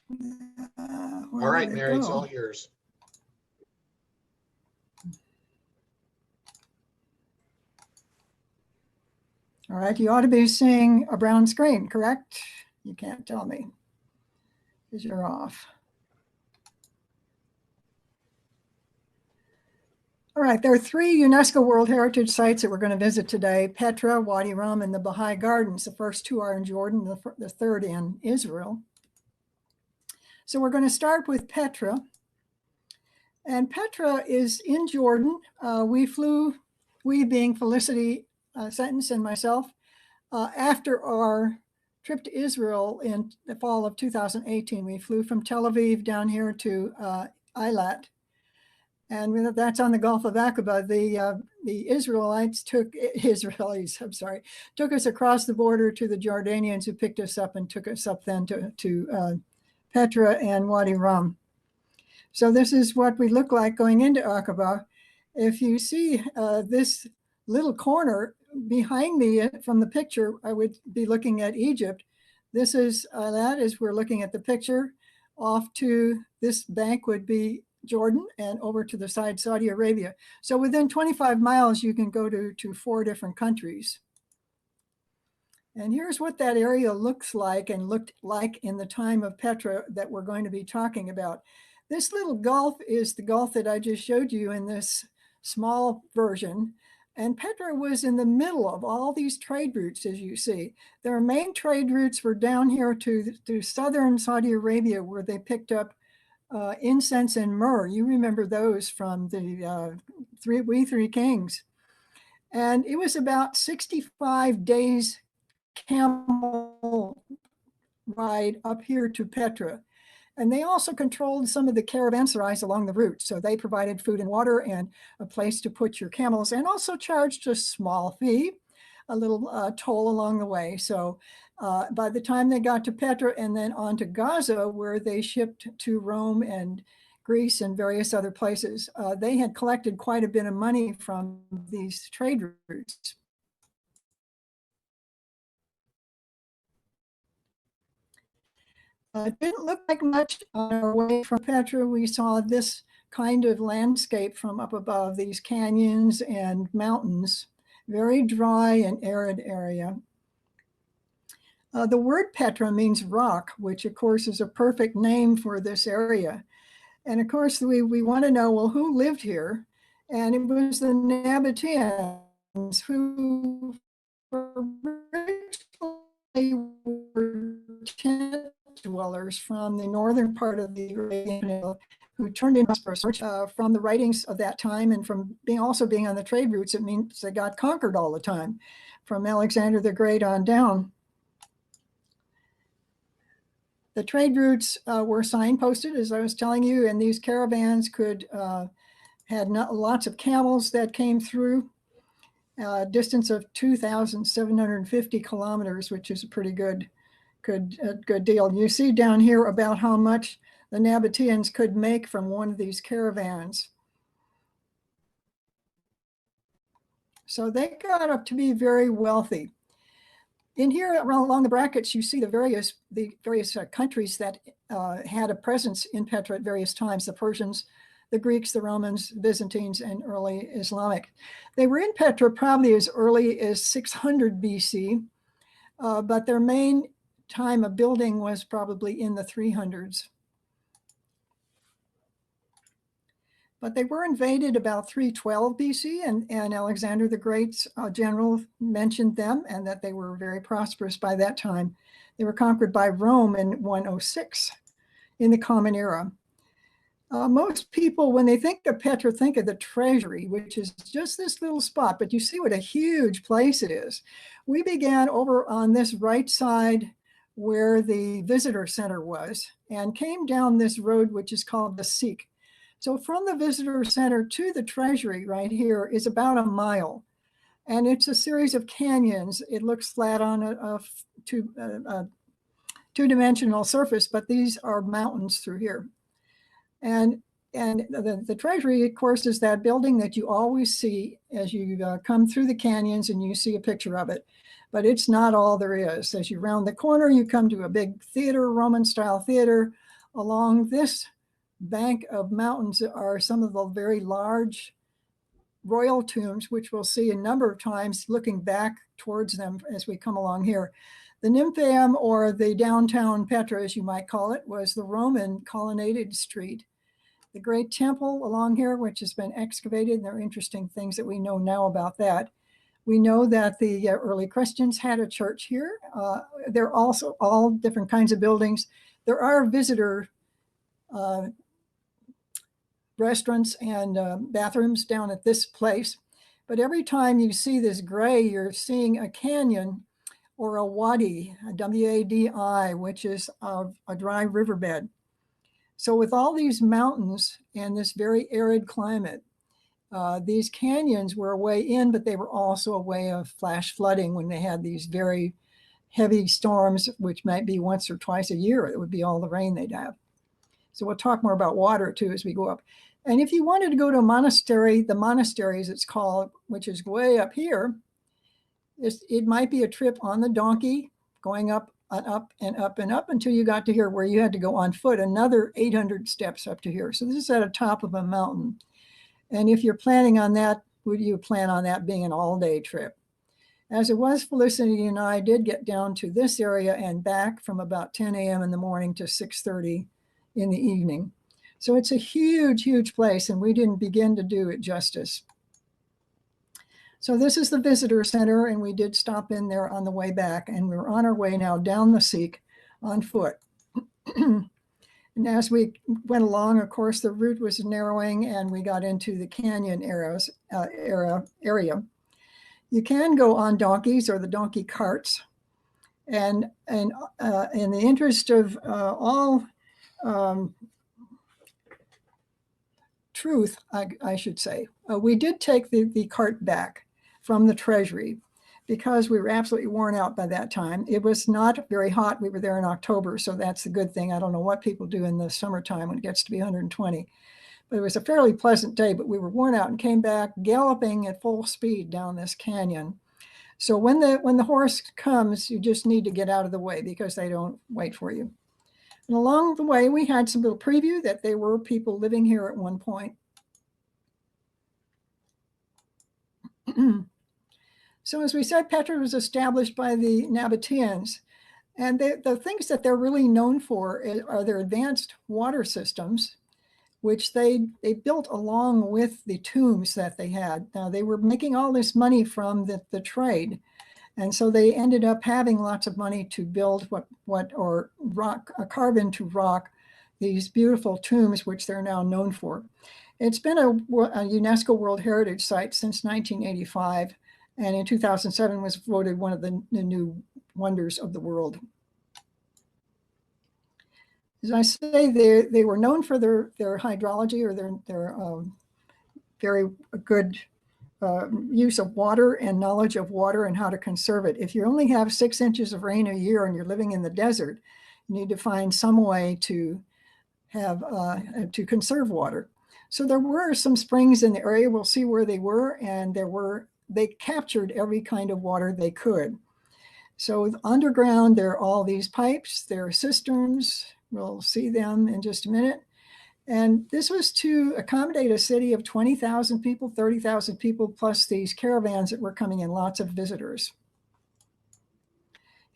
All right, Mary, it's all yours. All right, you ought to be seeing a brown screen, correct? You can't tell me because you're off. All right, there are 3 UNESCO World Heritage Sites that we're going to visit today: Petra, Wadi Rum, and the Baha'i Gardens. The first 2 are in Jordan, the third in Israel. So we're going to start with Petra. And Petra is in Jordan. We being Felicity Sentance and myself, after our trip to Israel in the fall of 2018. We flew from Tel Aviv down here to Eilat. And that's on the Gulf of Aqaba. The Israelites took us across the border to the Jordanians, who picked us up and took us up then to Petra and Wadi Rum. So this is what we look like going into Aqaba. If you see this little corner behind me from the picture, I would be looking at Egypt. This is that as we're looking at the picture. Off to this bank would be Jordan, and over to the side, Saudi Arabia. So within 25 miles, you can go to 4 different countries. And here's what that area looks like and looked like in the time of Petra that we're going to be talking about. This little gulf is the gulf that I just showed you in this small version. And Petra was in the middle of all these trade routes, as you see. Their main trade routes were down here to southern Saudi Arabia, where they picked up incense and myrrh. You remember those from the Three Kings. And it was about 65 days camel ride up here to Petra. And they also controlled some of the caravanserais along the route. So they provided food and water and a place to put your camels, and also charged a small fee, a little toll along the way. So by the time they got to Petra and then on to Gaza, where they shipped to Rome and Greece and various other places, they had collected quite a bit of money from these trade routes. It didn't look like much on our way from Petra. We saw this kind of landscape from up above, these canyons and mountains, very dry and arid area. The word Petra means rock, which of course is a perfect name for this area. And of course, we want to know, well, who lived here? And it was the Nabateans, who originally were tent dwellers from the northern part of the Arabian Peninsula, who turned into prosperous. From the writings of that time and from also being on the trade routes, it means they got conquered all the time, from Alexander the Great on down. The trade routes were signposted, as I was telling you, and these caravans had lots of camels that came through, a distance of 2,750 kilometers, which is a pretty good deal. You see down here about how much the Nabateans could make from one of these caravans. So they got up to be very wealthy. In here, along the brackets, you see the various countries that had a presence in Petra at various times: the Persians, the Greeks, the Romans, Byzantines, and early Islamic. They were in Petra probably as early as 600 BC, but their main time of building was probably in the 300s. But they were invaded about 312 BC, and Alexander the Great's general mentioned them, and that they were very prosperous by that time. They were conquered by Rome in 106 in the Common Era. Most people, when they think of Petra, think of the Treasury, which is just this little spot, but you see what a huge place it is. We began over on this right side where the visitor center was, and came down this road, which is called the Sikh. So from the visitor center to the Treasury right here is about a mile. And it's a series of canyons. It looks flat on a two-dimensional surface, but these are mountains through here. And the Treasury, of course, is that building that you always see as you come through the canyons and you see a picture of it. But it's not all there is. As you round the corner, you come to a big theater, Roman-style theater. Along this bank of mountains are some of the very large royal tombs, which we'll see a number of times looking back towards them as we come along here. The Nymphaeum, or the downtown Petra, as you might call it, was the Roman colonnaded street. The great temple along here, which has been excavated, and there are interesting things that we know now about that. We know that the early Christians had a church here. There are also all different kinds of buildings. There are visitor restaurants and bathrooms down at this place. But every time you see this gray, you're seeing a canyon or a wadi, a W-A-D-I, which is a dry riverbed. So with all these mountains and this very arid climate, these canyons were a way in, but they were also a way of flash flooding when they had these very heavy storms, which might be once or twice a year. It would be all the rain they'd have. So we'll talk more about water too as we go up. And if you wanted to go to a monastery, the monasteries it's called, which is way up here, it might be a trip on the donkey going up and up and up and up until you got to here where you had to go on foot another 800 steps up to here. So this is at the top of a mountain. And if you're planning on that, would you plan on that being an all-day trip? As it was, Felicity and I did get down to this area and back from about 10 a.m. in the morning to 6:30 in the evening. So it's a huge, huge place, and we didn't begin to do it justice. So this is the visitor center, and we did stop in there on the way back, and we're on our way now down the Seek on foot. And as we went along, of course, the route was narrowing, and we got into the canyon area. You can go on donkeys or the donkey carts, and in the interest of all truth, I should say, we did take the cart back from the Treasury because we were absolutely worn out by that time. It was not very hot. We were there in October, so that's the good thing. I don't know what people do in the summertime when it gets to be 120. But it was a fairly pleasant day, but we were worn out and came back galloping at full speed down this canyon. So when the horse comes, you just need to get out of the way because they don't wait for you. And along the way, we had some little preview that there were people living here at one point. So as we said, Petra was established by the Nabateans. And the things that they're really known for are their advanced water systems, which they built along with the tombs that they had. Now, they were making all this money from the trade. And so they ended up having lots of money to build carve into rock, these beautiful tombs, which they're now known for. It's been a UNESCO World Heritage Site since 1985, and in 2007 was voted one of the new wonders of the world. As I say, they were known for their hydrology, or their very good use of water and knowledge of water and how to conserve it. If you only have 6 inches of rain a year and you're living in the desert, you need to find some way to have to conserve water. So there were some springs in the area. We'll see where they were, and they captured every kind of water they could. So underground, there are all these pipes, there are cisterns. We'll see them in just a minute. And this was to accommodate a city of 20,000 people, 30,000 people, plus these caravans that were coming in, lots of visitors.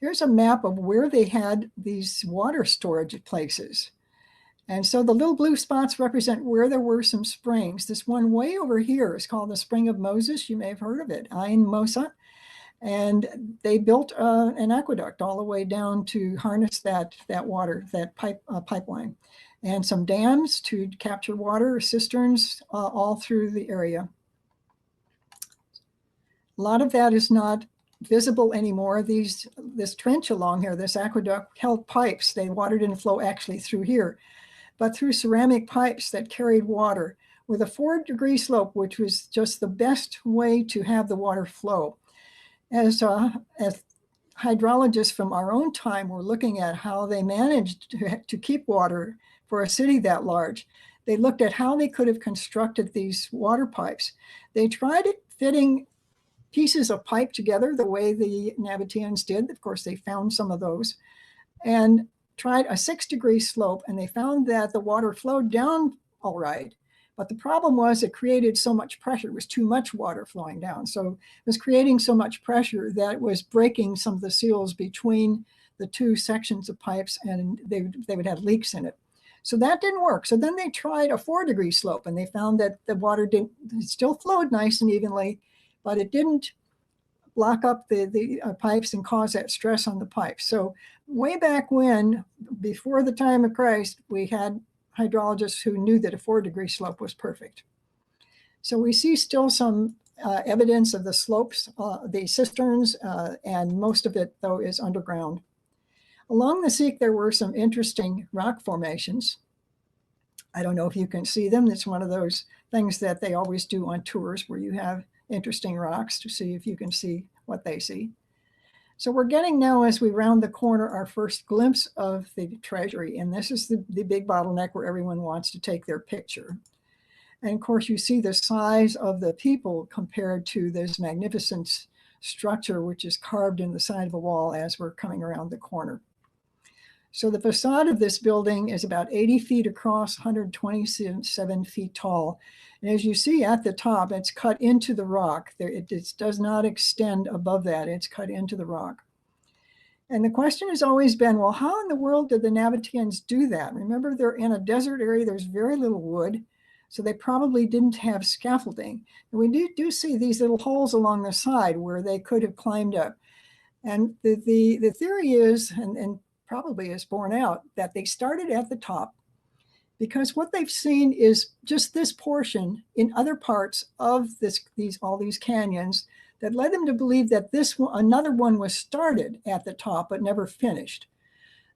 Here's a map of where they had these water storage places. And so the little blue spots represent where there were some springs. This one way over here is called the Spring of Moses. You may have heard of it, Ain Mosa. And they built an aqueduct all the way down to harness that water, that pipeline. And some dams to capture water, cisterns all through the area. A lot of that is not visible anymore. This trench along here, this aqueduct held pipes. The water didn't flow actually through here, but through ceramic pipes that carried water with a 4-degree slope, which was just the best way to have the water flow. As hydrologists from our own time were looking at how they managed to keep water for a city that large, they looked at how they could have constructed these water pipes. They tried fitting pieces of pipe together the way the Nabateans did. Of course, they found some of those, and tried a 6-degree slope, and they found that the water flowed down all right. But the problem was it created so much pressure. It was too much water flowing down. So it was creating so much pressure that it was breaking some of the seals between the two sections of pipes, and they would have leaks in it. So that didn't work. So then they tried a 4-degree slope, and they found that the water it still flowed nice and evenly, but it didn't block up the pipes and cause that stress on the pipes. So way back when, before the time of Christ, we had hydrologists who knew that a 4-degree slope was perfect. So we see still some evidence of the slopes, the cisterns, and most of it, though, is underground. Along the Seek, there were some interesting rock formations. I don't know if you can see them. It's one of those things that they always do on tours where you have interesting rocks to see if you can see what they see. So we're getting now, as we round the corner, our first glimpse of the Treasury. And this is the big bottleneck where everyone wants to take their picture. And of course, you see the size of the people compared to this magnificent structure, which is carved in the side of the wall as we're coming around the corner. So the facade of this building is about 80 feet across, 127 feet tall. And as you see at the top, it's cut into the rock. It does not extend above that. It's cut into the rock. And the question has always been, well, how in the world did the Nabateans do that? Remember, they're in a desert area. There's very little wood. So they probably didn't have scaffolding. And we do see these little holes along the side where they could have climbed up. And the theory is, and probably is borne out, that they started at the top, because what they've seen is just this portion in other parts of all these canyons that led them to believe that another one was started at the top but never finished.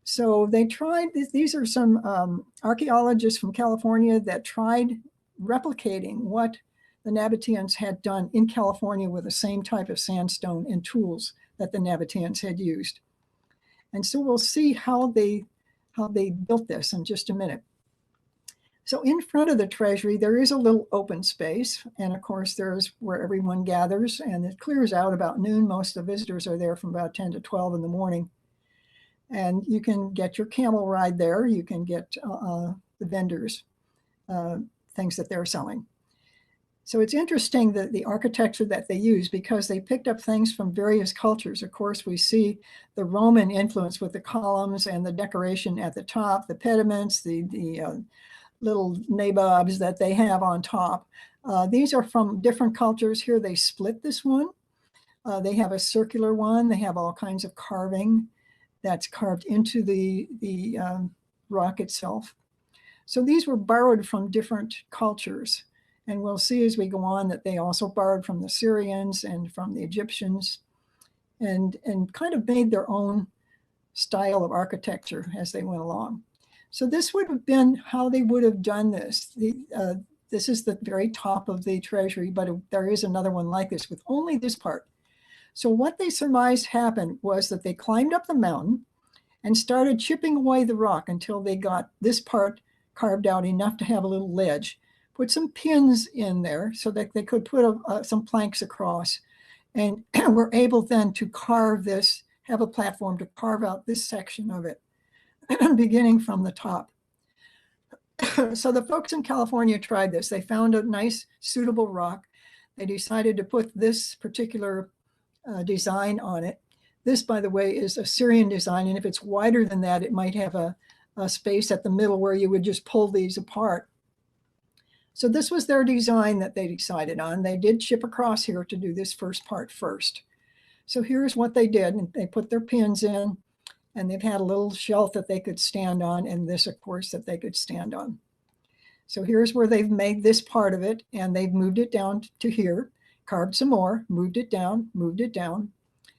So they tried, these are some archaeologists from California that tried replicating what the Nabateans had done in California with the same type of sandstone and tools that the Nabateans had used. And so we'll see how they built this in just a minute. So in front of the Treasury, there is a little open space. And of course, there's where everyone gathers, and it clears out about noon. Most of the visitors are there from about 10 to 12 in the morning. And you can get your camel ride there. You can get the vendors, things that they're selling. So it's interesting that the architecture that they use, because they picked up things from various cultures. Of course, we see the Roman influence with the columns and the decoration at the top, the pediments, the little nabobs that they have on top. These are from different cultures. Here they split this one. They have a circular one. They have all kinds of carving that's carved into the rock itself. So these were borrowed from different cultures. And we'll see as we go on that they also borrowed from the Syrians and from the Egyptians, and kind of made their own style of architecture as they went along. So this would have been how they would have done this. This is the very top of the Treasury, but there is another one like this with only this part. So what they surmised happened was that they climbed up the mountain and started chipping away the rock until they got this part carved out enough to have a little ledge. Put some pins in there so that they could put some planks across, and were able then to carve this, have a platform to carve out this section of it, beginning from the top. So the folks in California tried this. They found a nice, suitable rock. They decided to put this particular design on it. This, by the way, is a Syrian design, and if it's wider than that, it might have a space at the middle where you would just pull these apart. So this was their design that they decided on. They did chip across here to do this first part first. So here's what they did. They put their pins in, and they've had a little shelf that they could stand on, and this, of course, that they could stand on. So here's where they've made this part of it, and they've moved it down to here, carved some more, moved it down,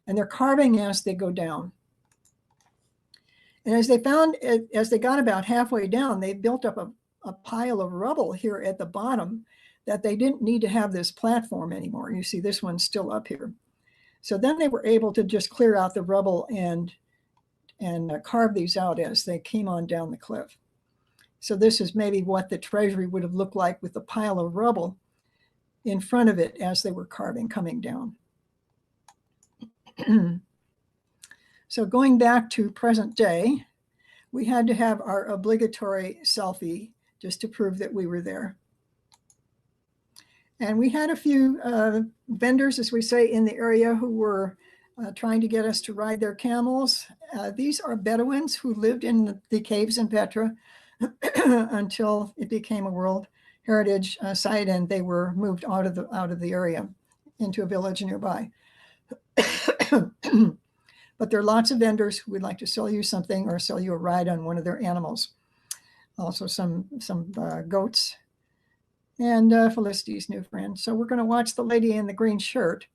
and they're carving as they go down. And as they got about halfway down, they built up a pile of rubble here at the bottom that they didn't need to have this platform anymore. You see this one's still up here. So then they were able to just clear out the rubble and carve these out as they came on down the cliff. So this is maybe what the Treasury would have looked like with the pile of rubble in front of it as they were carving coming down. So going back to present day, we had to have our obligatory selfie just to prove that we were there. And we had a few vendors, as we say, in the area who were trying to get us to ride their camels. These are Bedouins who lived in the caves in Petra until it became a World Heritage Site, and they were moved out of the area into a village nearby. But there are lots of vendors who would like to sell you something or sell you a ride on one of their animals. Also some goats and Felicity's new friend. So we're going to watch the lady in the green shirt.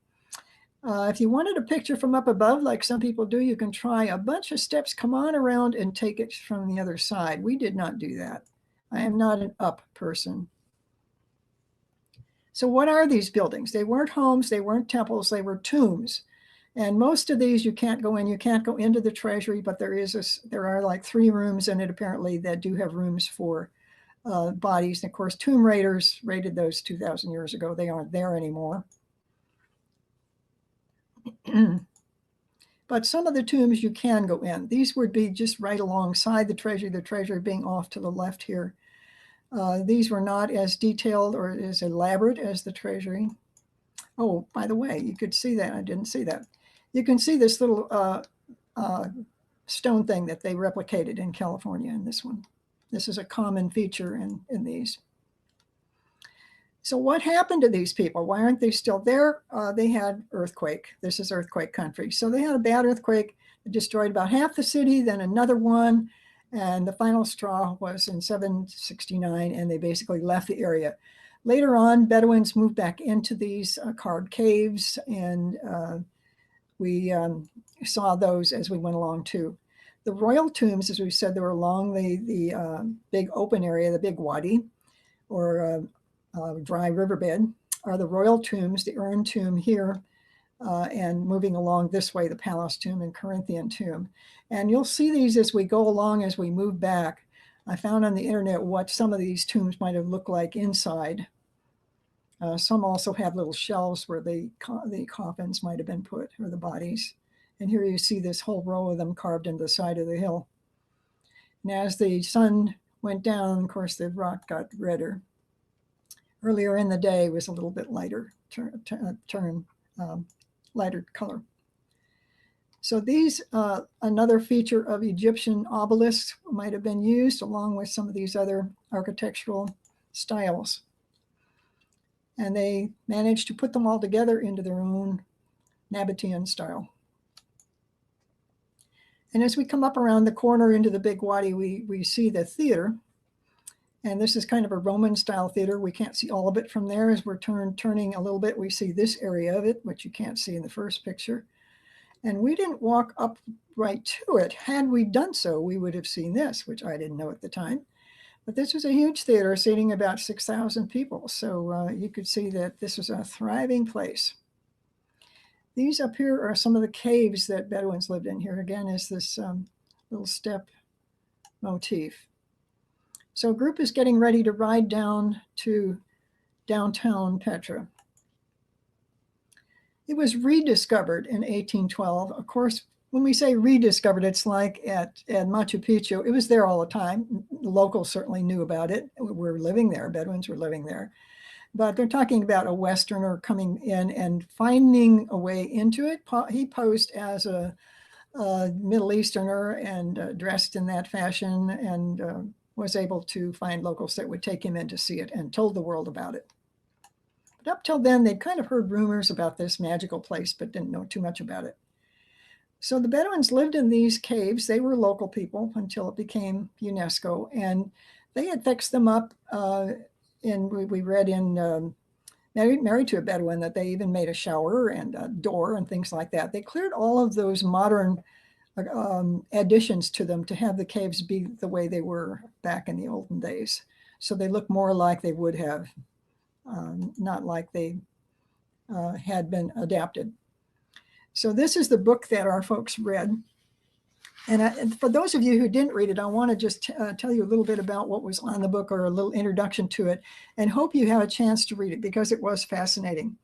If you wanted a picture from up above, like some people do, you can try a bunch of steps, come on around and take it from the other side. We did not do that. I am not an up person. So what are these buildings? They weren't homes, they weren't temples, they were tombs. And most of these you can't go in. You can't go into the Treasury, but there are like 3 rooms in it apparently that do have rooms for bodies. And of course, tomb raiders raided those 2,000 years ago. They aren't there anymore. But some of the tombs you can go in. These would be just right alongside the Treasury being off to the left here. These were not as detailed or as elaborate as the Treasury. Oh, by the way, you could see that. I didn't see that. You can see this little stone thing that they replicated in California in this one. This is a common feature in these. So what happened to these people? Why aren't they still there? They had earthquake. This is earthquake country. So they had a bad earthquake that destroyed about half the city, then another one. And the final straw was in 769, and they basically left the area. Later on, Bedouins moved back into these carved caves, and we saw those as we went along too. The royal tombs, as we said, they were along the big open area, the big wadi, or dry riverbed, are the royal tombs, the urn tomb here, and moving along this way, the palace tomb and Corinthian tomb. And you'll see these as we go along, as we move back. I found on the internet what some of these tombs might have looked like inside. Some also have little shelves where the coffins might have been put, or the bodies. And here you see this whole row of them carved into the side of the hill. And as the sun went down, of course, the rock got redder. Earlier in the day was a little bit lighter, lighter color. So these, another feature of Egyptian obelisks might have been used along with some of these other architectural styles. And they managed to put them all together into their own Nabatean style. And as we come up around the corner into the big wadi, we see the theater. And this is kind of a Roman style theater. We can't see all of it from there. As we're turning a little bit, we see this area of it, which you can't see in the first picture. And we didn't walk up right to it. Had we done so, we would have seen this, which I didn't know at the time. But this was a huge theater seating about 6,000 people. So you could see that this was a thriving place. These up here are some of the caves that Bedouins lived in. Here again is this little step motif. So a group is getting ready to ride down to downtown Petra. It was rediscovered in 1812. Of course, when we say rediscovered, it's like at Machu Picchu. It was there all the time. The locals certainly knew about it. We're living there. Bedouins were living there. But they're talking about a Westerner coming in and finding a way into it. He posed as a Middle Easterner and dressed in that fashion, and was able to find locals that would take him in to see it, and told the world about it. But up till then, they'd kind of heard rumors about this magical place, but didn't know too much about it. So the Bedouins lived in these caves. They were local people until it became Unesco, and they had fixed them up. And we read in Married to a Bedouin that they even made a shower and a door and things like that. They cleared all of those modern additions to them to have the caves be the way they were back in the olden days. So they look more like they would have, not like they had been adapted. So this is the book that our folks read. And for those of you who didn't read it, I want to just tell you a little bit about what was on the book, or a little introduction to it, and hope you have a chance to read it because it was fascinating.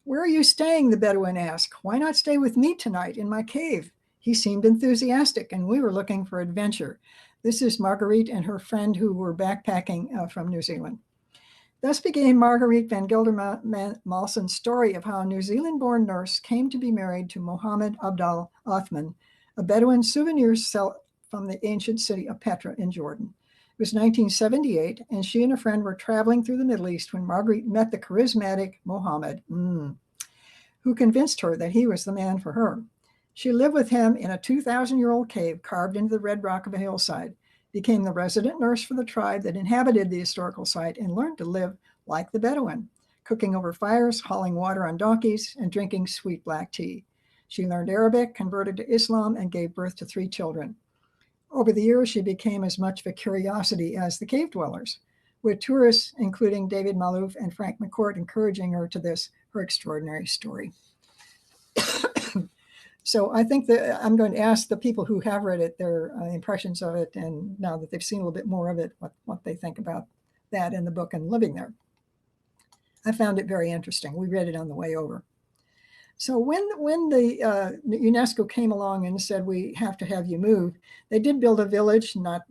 "Where are you staying?" the Bedouin asked. "Why not stay with me tonight in my cave? He seemed enthusiastic, and we were looking for adventure. This is Marguerite and her friend who were backpacking from New Zealand. Thus began Marguerite van Geldermalsen's story of how a New Zealand-born nurse came to be married to Mohammed Abdal Othman, a Bedouin souvenir seller from the ancient city of Petra in Jordan. It was 1978, and she and a friend were traveling through the Middle East when Marguerite met the charismatic Mohammed, who convinced her that he was the man for her. She lived with him in a 2,000-year-old cave carved into the red rock of a hillside, became the resident nurse for the tribe that inhabited the historical site, and learned to live like the Bedouin, cooking over fires, hauling water on donkeys, and drinking sweet black tea. She learned Arabic, converted to Islam, and gave birth to 3 children. Over the years, she became as much of a curiosity as the cave dwellers, with tourists, including David Malouf and Frank McCourt, encouraging her to this, her extraordinary story. So I think that I'm going to ask the people who have read it their impressions of it, and now that they've seen a little bit more of it, what they think about that in the book and living there. I found it very interesting. We read it on the way over. So when the UNESCO came along and said, we have to have you move, they did build a village, not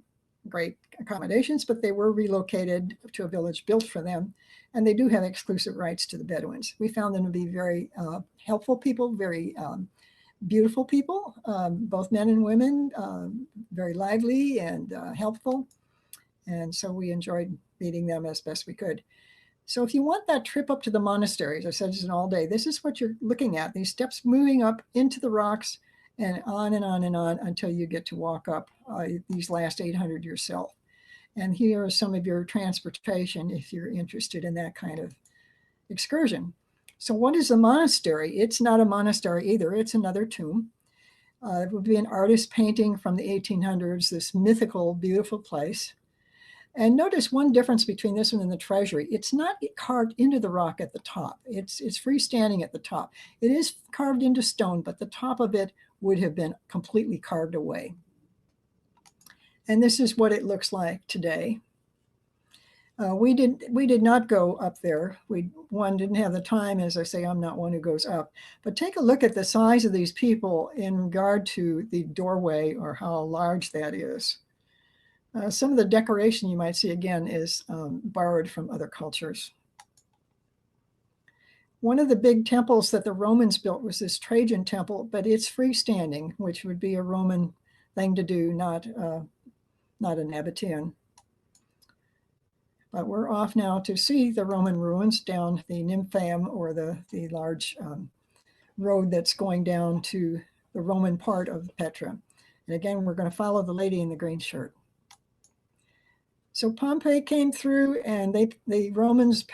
great accommodations, but they were relocated to a village built for them. And they do have exclusive rights to the Bedouins. We found them to be very helpful people, very beautiful people, both men and women, very lively and helpful. And so we enjoyed meeting them as best we could. So if you want that trip up to the monasteries, I said it's an all day, this is what you're looking at, these steps moving up into the rocks and on and on and on until you get to walk up these last 800 yourself. And here are some of your transportation if you're interested in that kind of excursion. So what is a monastery? It's not a monastery either. It's another tomb. It would be an artist painting from the 1800s, this mythical, beautiful place. And notice one difference between this one and the Treasury. It's not carved into the rock at the top. It's freestanding at the top. It is carved into stone, but the top of it would have been completely carved away. And this is what it looks like today. We did not go up there. One didn't have the time. As I say, I'm not one who goes up. But take a look at the size of these people in regard to the doorway or how large that is. Some of the decoration you might see again is borrowed from other cultures. One of the big temples that the Romans built was this Trajan temple, but it's freestanding, which would be a Roman thing to do, not a Nabatean. But we're off now to see the Roman ruins down the Nymphaeum, or the large road that's going down to the Roman part of Petra. And again, we're going to follow the lady in the green shirt. So Pompey came through, and the Romans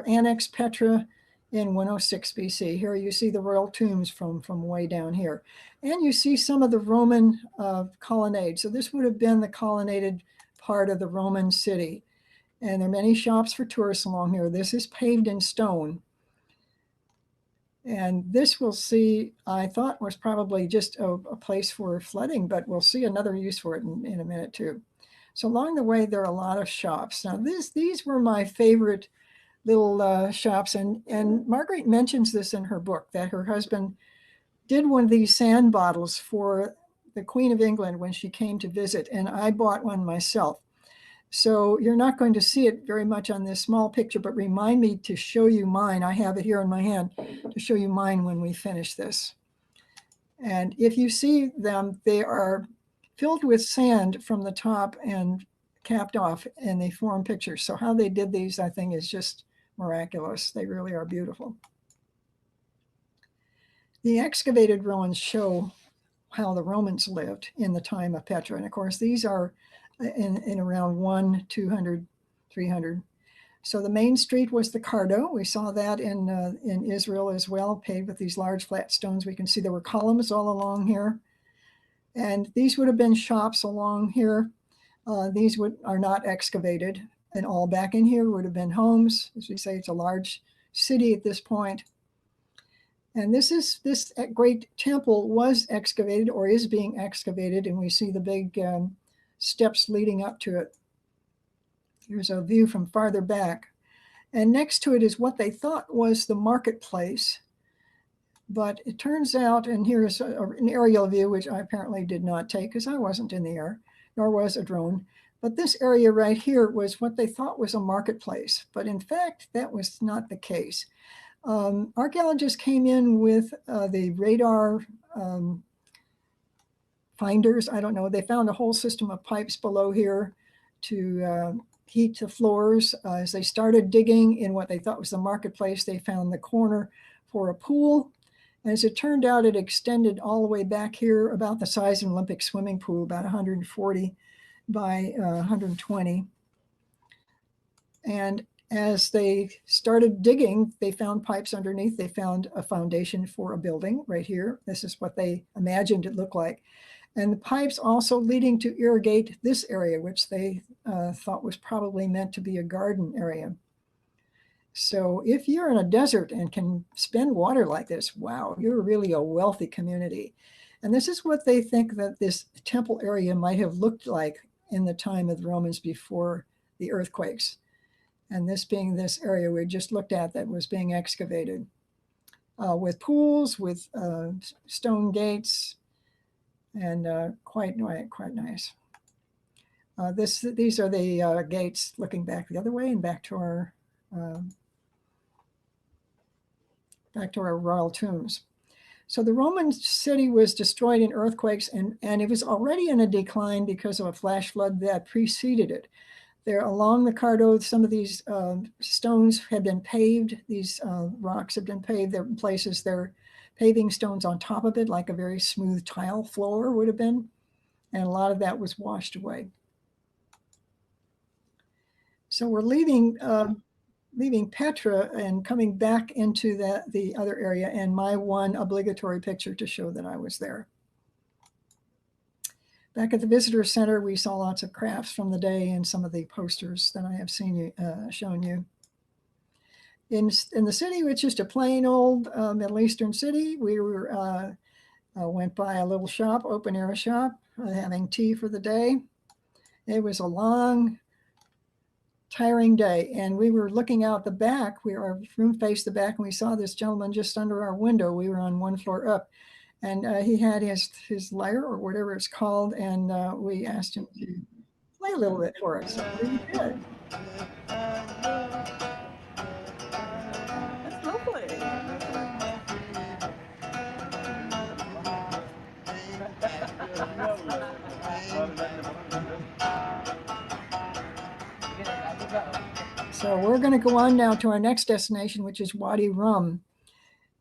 annexed Petra in 106 BC. Here you see the royal tombs from way down here. And you see some of the Roman colonnade. So this would have been the colonnaded part of the Roman city. And there are many shops for tourists along here. This is paved in stone. And this we'll see, I thought was probably just a place for flooding, but we'll see another use for it in a minute too. So along the way, there are a lot of shops. Now these were my favorite little shops. And Marguerite mentions this in her book, that her husband did one of these sand bottles for the Queen of England when she came to visit. And I bought one myself. So you're not going to see it very much on this small picture, but remind me to show you mine. I have it here in my hand to show you mine when we finish this. And if you see them, they are filled with sand from the top and capped off, and they form pictures. So how they did these, I think, is just miraculous. They really are beautiful. The excavated ruins show how the Romans lived in the time of Petra. And of course, these are in around 100, 200, 300. So the main street was the Cardo. We saw that in Israel as well, paved with these large flat stones. We can see there were columns all along here. And these would have been shops along here. These are not excavated. And all back in here would have been homes. As we say, it's a large city at this point. And this great temple was excavated, or is being excavated. And we see the big steps leading up to it. Here's a view from farther back. And next to it is what they thought was the marketplace. But it turns out, and here's an aerial view, which I apparently did not take because I wasn't in the air, nor was a drone. But this area right here was what they thought was a marketplace. But in fact, that was not the case. Archaeologists came in with the radar finders. I don't know. They found a whole system of pipes below here to heat the floors. As they started digging in what they thought was the marketplace, they found the corner for a pool. As it turned out, it extended all the way back here, about the size of an Olympic swimming pool, about 140 by 120. And as they started digging, they found pipes underneath. They found a foundation for a building right here. This is what they imagined it looked like. And the pipes also leading to irrigate this area, which they thought was probably meant to be a garden area. So if you're in a desert and can spend water like this, wow, you're really a wealthy community. And this is what they think that this temple area might have looked like in the time of the Romans before the earthquakes. And this being this area we just looked at that was being excavated with pools, with stone gates, and quite nice. These are the gates looking back the other way and back to our royal tombs. So the Roman city was destroyed in earthquakes, and it was already in a decline because of a flash flood that preceded it. There along the Cardo, some of these stones had been paved. These rocks have been paved. There are places they're paving stones on top of it, like a very smooth tile floor would have been. And a lot of that was washed away. So we're leaving Petra and coming back into the other area, and my one obligatory picture to show that I was there. Back at the visitor center, we saw lots of crafts from the day and some of the posters that I have shown you. In the city, which is just a plain old Middle Eastern city, we went by a little shop, open air shop, having tea for the day. It was a long, tiring day, and we were looking out the back. Our room faced the back, and we saw this gentleman just under our window. We were on one floor up, and he had his lyre or whatever it's called, and we asked him to play a little bit for us. So he did. That's lovely. So we're going to go on now to our next destination, which is Wadi Rum.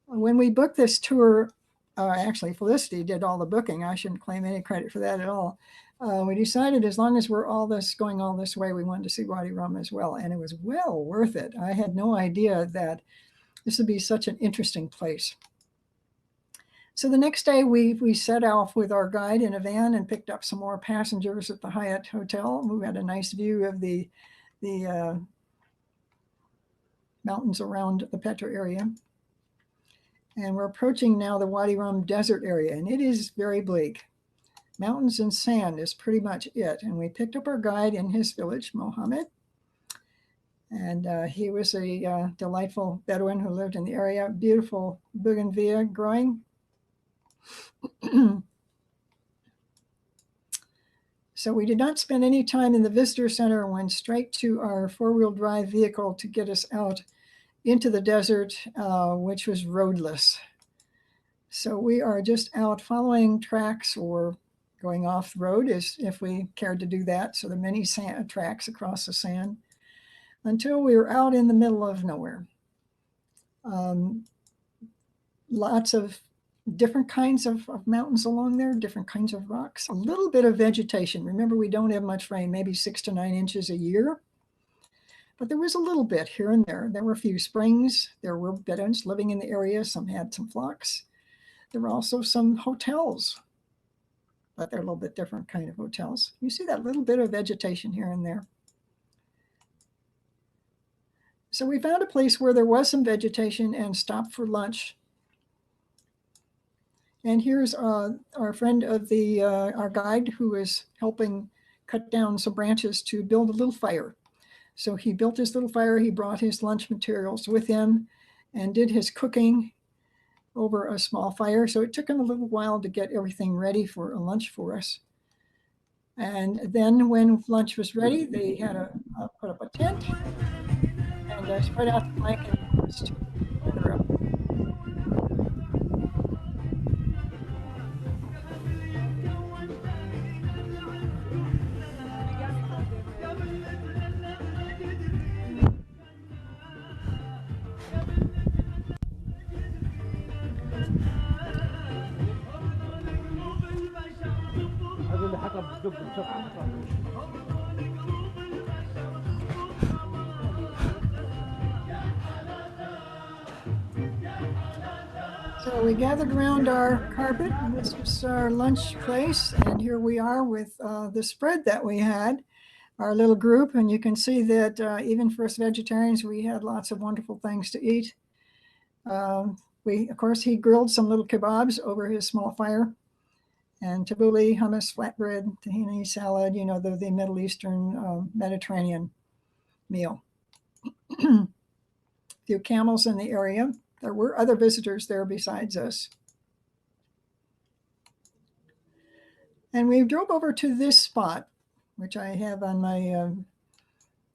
When we booked this tour, actually Felicity did all the booking. I shouldn't claim any credit for that at all. We decided as long as we're going all this way, we wanted to see Wadi Rum as well. And it was well worth it. I had no idea that this would be such an interesting place. So the next day we set off with our guide in a van and picked up some more passengers at the Hyatt Hotel. We had a nice view of the mountains around the Petra area. And we're approaching now the Wadi Rum desert area, and it is very bleak. Mountains and sand is pretty much it. And we picked up our guide in his village, Mohammed. And he was a delightful Bedouin who lived in the area. Beautiful bougainvillea growing. So we did not spend any time in the visitor center and went straight to our four-wheel drive vehicle to get us out into the desert, which was roadless. So we are just out following tracks or going off the road if we cared to do that. So there are many sand tracks across the sand until we were out in the middle of nowhere. Lots of different kinds of mountains along there, different kinds of rocks, a little bit of vegetation. Remember, we don't have much rain, maybe 6 to 9 inches a year. But there was a little bit here and there. There were a few springs. There were Bedouins living in the area. Some had some flocks. There were also some hotels, but they're a little bit different kind of hotels. You see that little bit of vegetation here and there. So we found a place where there was some vegetation and stopped for lunch. And here's our friend of our guide who is helping cut down some branches to build a little fire. So he built his little fire. He brought his lunch materials with him and did his cooking. over a small fire. So it took them a little while to get everything ready for a lunch for us. And then when lunch was ready, they had to put up a tent and spread out the blanket to weather up. So we gathered around our carpet. This was our lunch place. And here we are with the spread that we had, our little group. And you can see that even for us vegetarians, we had lots of wonderful things to eat. Of course, he grilled some little kebabs over his small fire, and tabbouleh, hummus, flatbread, tahini salad, you know, the Middle Eastern Mediterranean meal. A few camels in the area. There were other visitors there besides us. And we drove over to this spot, which I have on my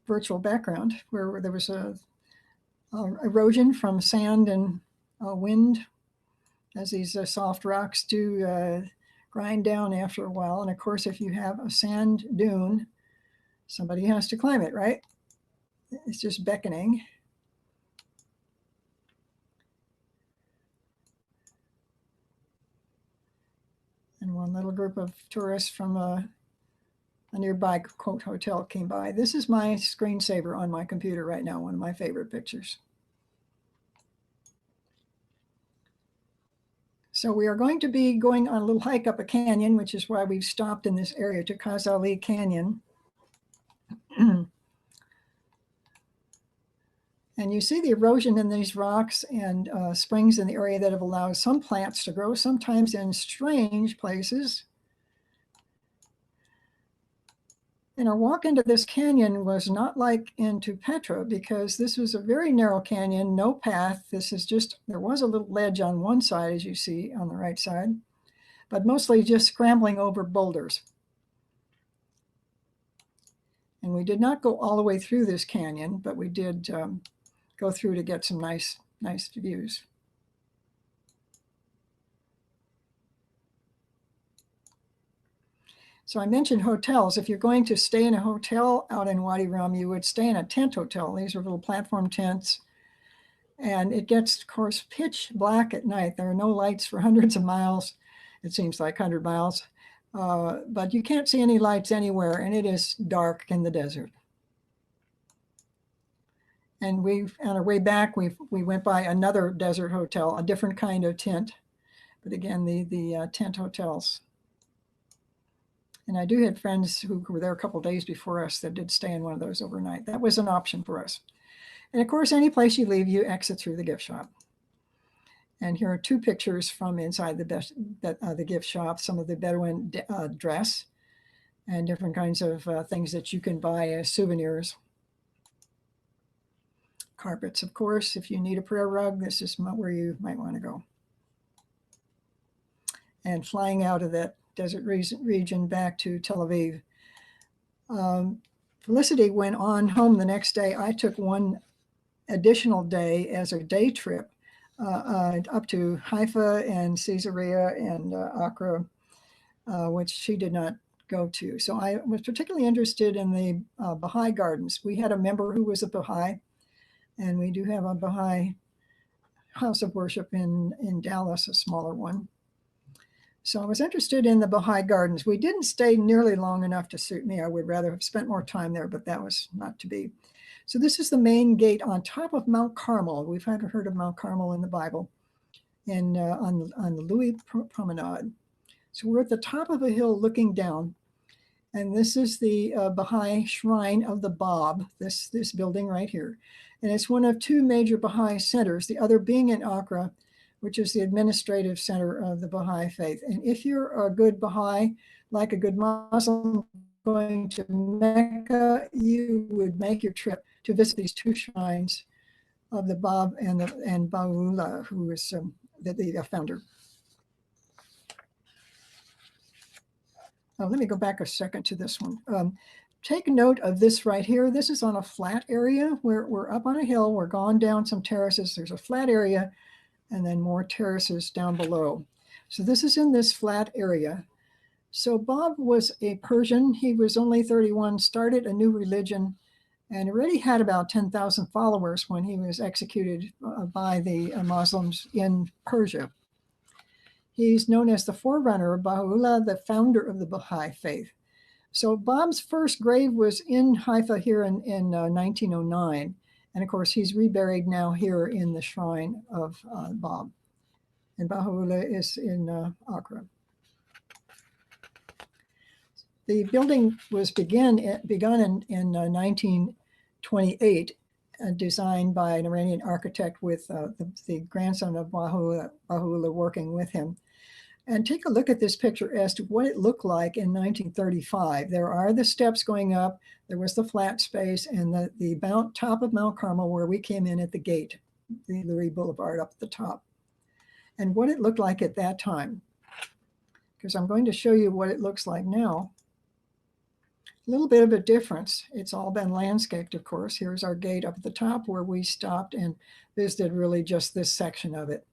virtual background, where there was a erosion from sand and wind, as these soft rocks do grind down after a while. And of course, if you have a sand dune, somebody has to climb it, right? It's just beckoning. And one little group of tourists from a nearby quote hotel came by. This is my screensaver on my computer right now, one of my favorite pictures. So we are going to be going on a little hike up a canyon, which is why we've stopped in this area to Khazali Canyon. And you see the erosion in these rocks and springs in the area that have allowed some plants to grow, sometimes in strange places. And our walk into this canyon was not like into Petra, because this was a very narrow canyon, no path. This is just, there was a little ledge on one side, as you see on the right side, but mostly just scrambling over boulders. And we did not go all the way through this canyon, but we did go through to get some nice views. So I mentioned hotels. If you're going to stay in a hotel out in Wadi Rum, you would stay in a tent hotel. These are little platform tents. And it gets, of course, pitch black at night. There are no lights for hundreds of miles. It seems like 100 miles. But you can't see any lights anywhere, and it is dark in the desert. And on our way back, we went by another desert hotel, a different kind of tent. But again, the tent hotels. And I do have friends who were there a couple of days before us that did stay in one of those overnight. That was an option for us. And of course, any place you leave, you exit through the gift shop. And here are two pictures from inside the gift shop, some of the Bedouin dress and different kinds of things that you can buy as souvenirs. Carpets, of course. If you need a prayer rug, this is where you might want to go. And flying out of that desert region back to Tel Aviv. Felicity went on home the next day. I took one additional day as a day trip up to Haifa and Caesarea and Accra, which she did not go to. So I was particularly interested in the Baha'i Gardens. We had a member who was a Baha'i, and we do have a Baha'i house of worship in Dallas, a smaller one. So I was interested in the Baha'i Gardens. We didn't stay nearly long enough to suit me. I would rather have spent more time there, but that was not to be. So this is the main gate on top of Mount Carmel. We've heard of Mount Carmel in the Bible, and on the Louis Promenade. So we're at the top of a hill looking down, and this is the Baha'i Shrine of the Bab, this building right here. And it's one of two major Baha'i centers, the other being in Accra, which is the administrative center of the Baha'i faith. And if you're a good Baha'i, like a good Muslim going to Mecca, you would make your trip to visit these two shrines of the Bab and Ba'ullah, who is the founder. Let me go back a second to this one. Take note of this right here. This is on a flat area. We're up on a hill. We're gone down some terraces. There's a flat area and then more terraces down below. So this is in this flat area. So Bob was a Persian. He was only 31, started a new religion, and already had about 10,000 followers when he was executed by the Muslims in Persia. He's known as the forerunner of Baha'u'llah, the founder of the Baha'i faith. So Bob's first grave was in Haifa here in 1909. And of course, he's reburied now here in the shrine of Bob. And Baha'u'llah is in Accra. The building was begun in 1928, designed by an Iranian architect with the grandson of Baha'u'llah working with him. And take a look at this picture as to what it looked like in 1935. There are the steps going up. There was the flat space and the top of Mount Carmel where we came in at the gate, the Lurie Boulevard up at the top. And what it looked like at that time, because I'm going to show you what it looks like now. A little bit of a difference. It's all been landscaped, of course. Here's our gate up at the top where we stopped and visited really just this section of it.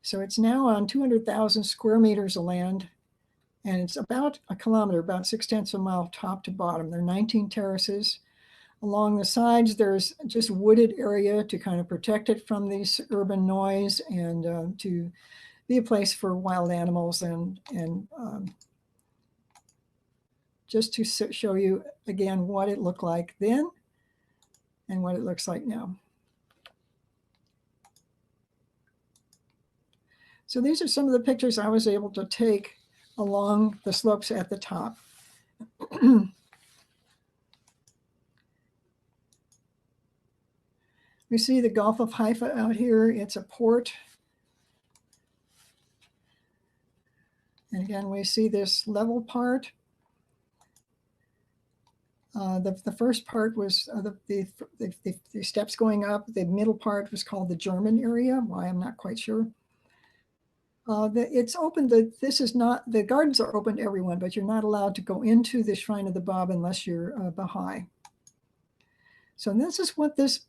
So it's now on 200,000 square meters of land, and it's about a kilometer, about 6/10 of a mile top to bottom. There are 19 terraces. Along the sides, there's just wooded area to kind of protect it from this urban noise and to be a place for wild animals and just to show you again what it looked like then and what it looks like now. So these are some of the pictures I was able to take along the slopes at the top. We see the Gulf of Haifa out here. It's a port. And again, we see this level part. The first part was the steps going up. The middle part was called the German area. Why, I'm not quite sure. It's open. This is not, the gardens are open to everyone, but you're not allowed to go into the Shrine of the Bab unless you're Baha'i. So this is what this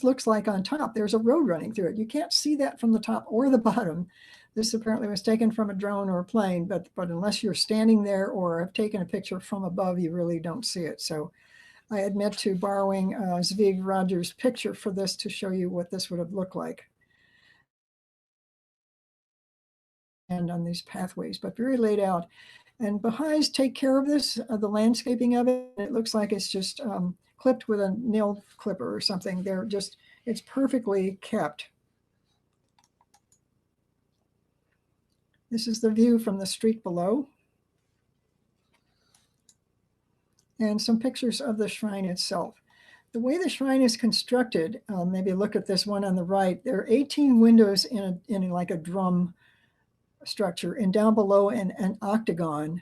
looks like on top. There's a road running through it. You can't see that from the top or the bottom. This apparently was taken from a drone or a plane, but unless you're standing there or have taken a picture from above, you really don't see it. So I admit to borrowing Zvig Rogers' picture for this to show you what this would have looked like. And on these pathways, but very laid out. And Baha'is take care of this, the landscaping of it. It looks like it's just clipped with a nail clipper or something. It's perfectly kept. This is the view from the street below. And some pictures of the shrine itself. The way the shrine is constructed, maybe look at this one on the right. There are 18 windows in like a drum structure, and down below an octagon.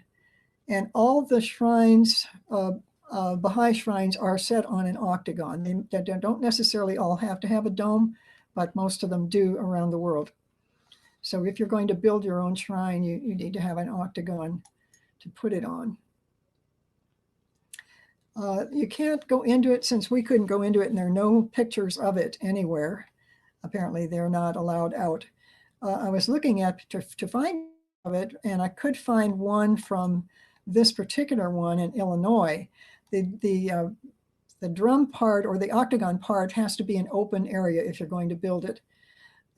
And all the shrines, Baha'i shrines, are set on an octagon. They don't necessarily all have to have a dome, but most of them do around the world. So if you're going to build your own shrine, you need to have an octagon to put it on. You can't go into it, since we couldn't go into it and there are no pictures of it anywhere. Apparently they're not allowed out. I was looking at to find of it, and I could find one from this particular one in Illinois. The drum part or the octagon part has to be an open area if you're going to build it.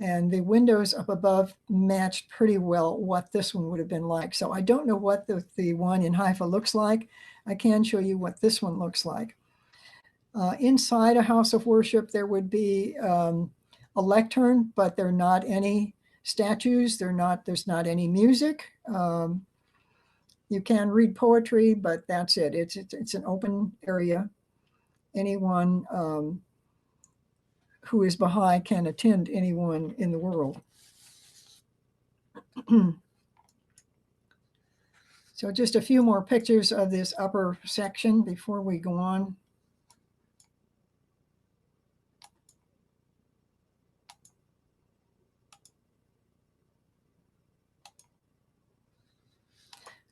And the windows up above matched pretty well what this one would have been like. So I don't know what the one in Haifa looks like. I can show you what this one looks like. Inside a house of worship, there would be a lectern, but there are not any statues. There's not any music. You can read poetry, but that's it. It's an open area. Anyone who is Baha'i can attend anyone in the world. So just a few more pictures of this upper section before we go on.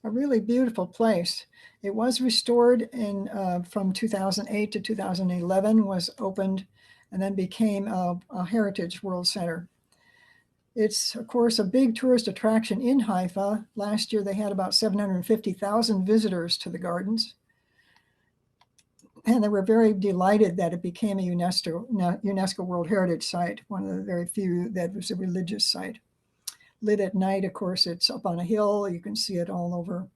a really beautiful place. It was restored from 2008 to 2011, was opened, and then became a Heritage World Center. It's, of course, a big tourist attraction in Haifa. Last year, they had about 750,000 visitors to the gardens. And they were very delighted that it became a UNESCO World Heritage Site, one of the very few that was a religious site. Lit at night, of course, it's up on a hill. You can see it all over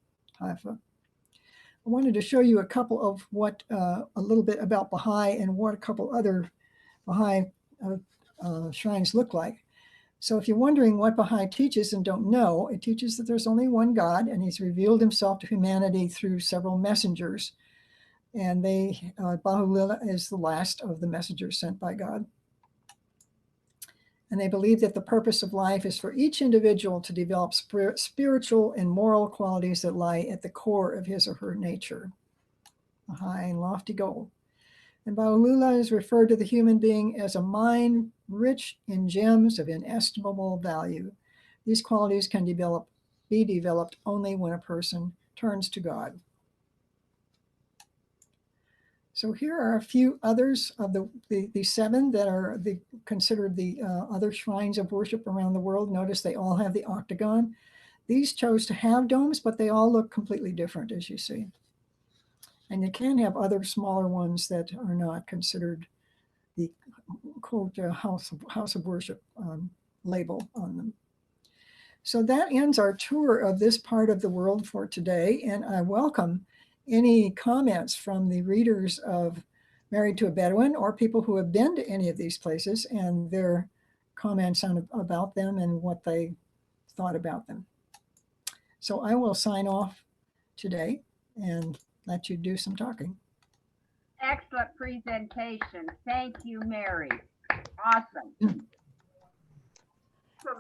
Haifa. I wanted to show you a couple of a little bit about Baha'i and what a couple other Baha'i shrines look like. So if you're wondering what Baha'i teaches and don't know, it teaches that there's only one God, and he's revealed himself to humanity through several messengers. And Baha'u'llah is the last of the messengers sent by God. And they believe that the purpose of life is for each individual to develop spiritual and moral qualities that lie at the core of his or her nature, a high and lofty goal. And Baha'u'llah is referred to the human being as a mind rich in gems of inestimable value. These qualities can be developed only when a person turns to God. So here are a few others of the seven that are considered the other shrines of worship around the world. Notice they all have the octagon. These chose to have domes, but they all look completely different, as you see. And you can have other smaller ones that are not considered the quote house of worship label on them. So that ends our tour of this part of the world for today. And I welcome any comments from the readers of Married to a Bedouin or people who have been to any of these places and their comments about them and what they thought about them. So I will sign off today and let you do some talking. Excellent presentation. Thank you, Mary. Awesome. So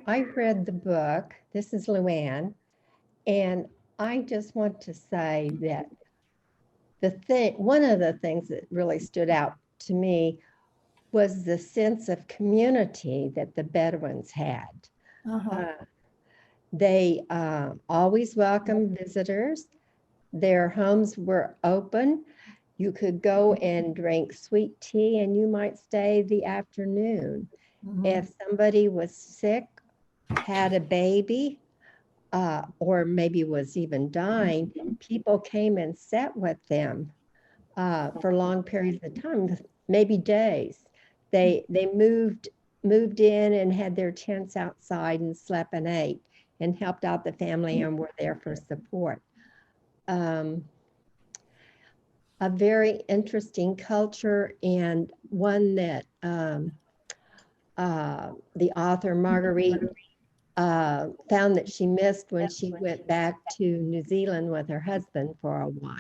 I read the book. This is Luann. And I just want to say that one of the things that really stood out to me was the sense of community that the Bedouins had. They always welcomed visitors. Their homes were open. You could go and drink sweet tea and you might stay the afternoon. If somebody was sick, had a baby, or maybe was even dying, people came and sat with them for long periods of time, maybe days. They moved in and had their tents outside and slept and ate and helped out the family and were there for support. A very interesting culture, and one that the author Marguerite found that she missed when she went back to New Zealand with her husband for a while.